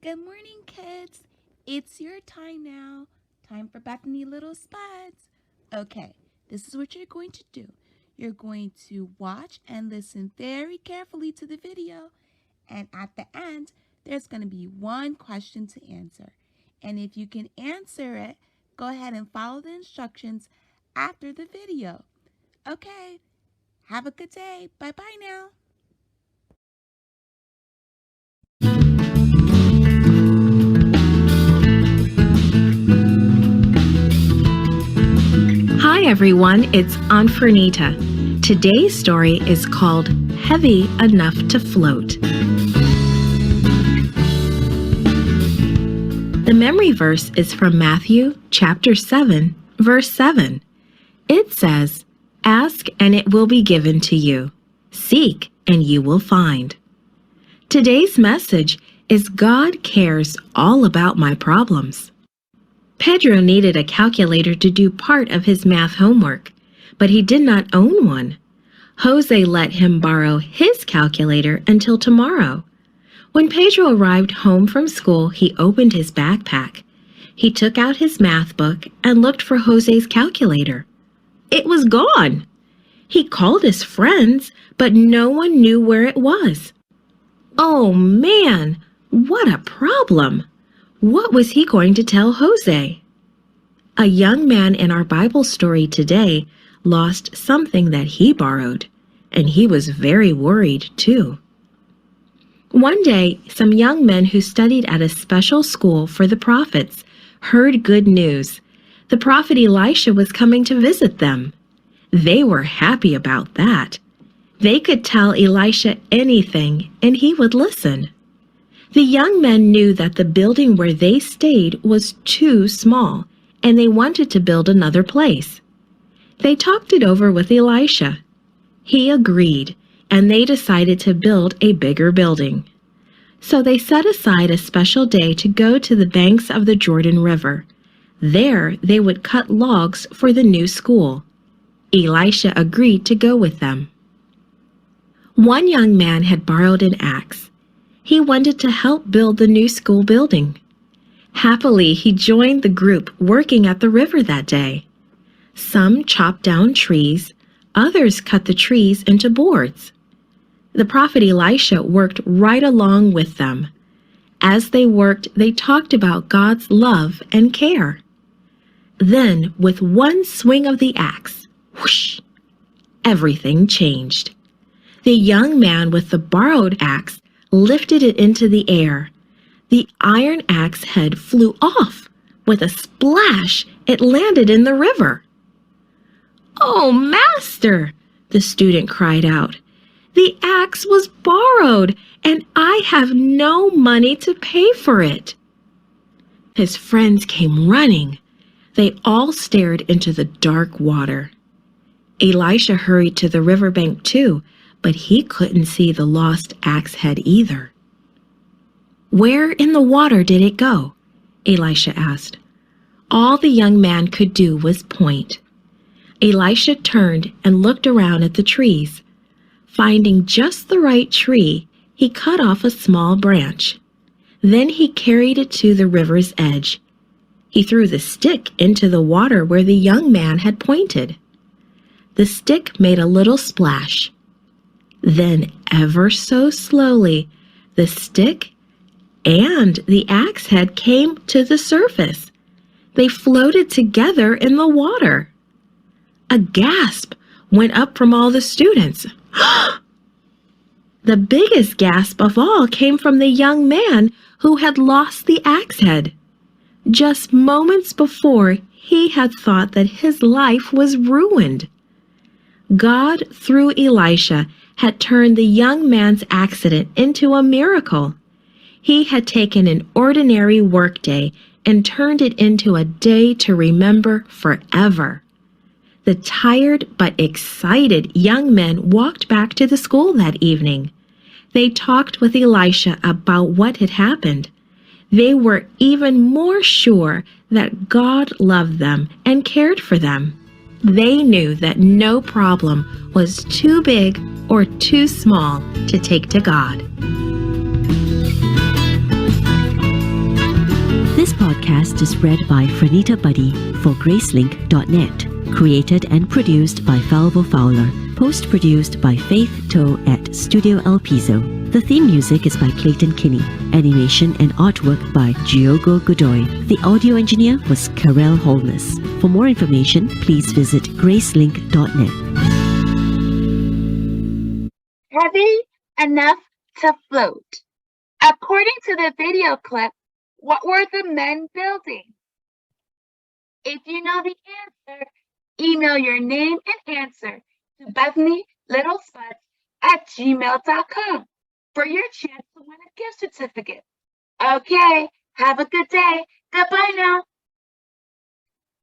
Good morning, kids. It's your time now. Time for Bethany Little Spuds. Okay, this is what you're going to do. You're going to watch and listen very carefully to the video. And at the end, there's going to be one question to answer. And if you can answer it, go ahead and follow the instructions after the video. Okay, have a good day. Bye-bye now. Hi everyone, it's Aunt Fernita. Today's story is called Heavy Enough to Float. The memory verse is from Matthew chapter 7, verse 7. It says, "Ask and it will be given to you. Seek and you will find." Today's message is God cares all about my problems. Pedro needed a calculator to do part of his math homework, but he did not own one. Jose let him borrow his calculator until tomorrow. When Pedro arrived home from school, he opened his backpack. He took out his math book and looked for Jose's calculator. It was gone. He called his friends, but no one knew where it was. Oh man, what a problem! What was he going to tell Jose? A young man in our Bible story today lost something that he borrowed, and he was very worried too. One day, some young men who studied at a special school for the prophets heard good news. The prophet Elisha was coming to visit them. They were happy about that. They could tell Elisha anything, and he would listen. The young men knew that the building where they stayed was too small, and they wanted to build another place. They talked it over with Elisha. He agreed, and they decided to build a bigger building. So they set aside a special day to go to the banks of the Jordan River. There they would cut logs for the new school. Elisha agreed to go with them. One young man had borrowed an axe. He wanted to help build the new school building. Happily, he joined the group working at the river that day. Some chopped down trees, others cut the trees into boards. The prophet Elisha worked right along with them. As they worked, they talked about God's love and care. Then, with one swing of the axe, whoosh, everything changed. The young man with the borrowed axe lifted it into the air. The iron axe head flew off. With a splash, it landed in the river. "Oh, master!" the student cried out. "The axe was borrowed, and I have no money to pay for it." His friends came running. They all stared into the dark water. Elisha hurried to the riverbank too, but he couldn't see the lost axe head either. "Where in the water did it go?" Elisha asked. All the young man could do was point. Elisha turned and looked around at the trees. Finding just the right tree, he cut off a small branch. Then he carried it to the river's edge. He threw the stick into the water where the young man had pointed. The stick made a little splash. Then, ever so slowly, the stick and the axe head came to the surface. They floated together in the water. A gasp went up from all the students. The biggest gasp of all came from the young man who had lost the axe head. Just moments before, he had thought that his life was ruined. God, through Elisha, had turned the young man's accident into a miracle. He had taken an ordinary workday and turned it into a day to remember forever. The tired but excited young men walked back to the school that evening. They talked with Elisha about what had happened. They were even more sure that God loved them and cared for them. They knew that no problem was too big or too small to take to God. podcast is read by Franita Buddy for Gracelink.net. Created and produced by Falvo Fowler. Post-produced by Faith Toe at Studio El Piso. The theme music is by Clayton Kinney. Animation and artwork by Giogo Godoy. The audio engineer was Karel Holness. For more information, please visit Gracelink.net. Heavy enough to float. According to the video clip, what were the men building? If you know the answer, email your name and answer to BethanyLittleSpuds@gmail.com for your chance to win a gift certificate. Okay, have a good day. Goodbye now.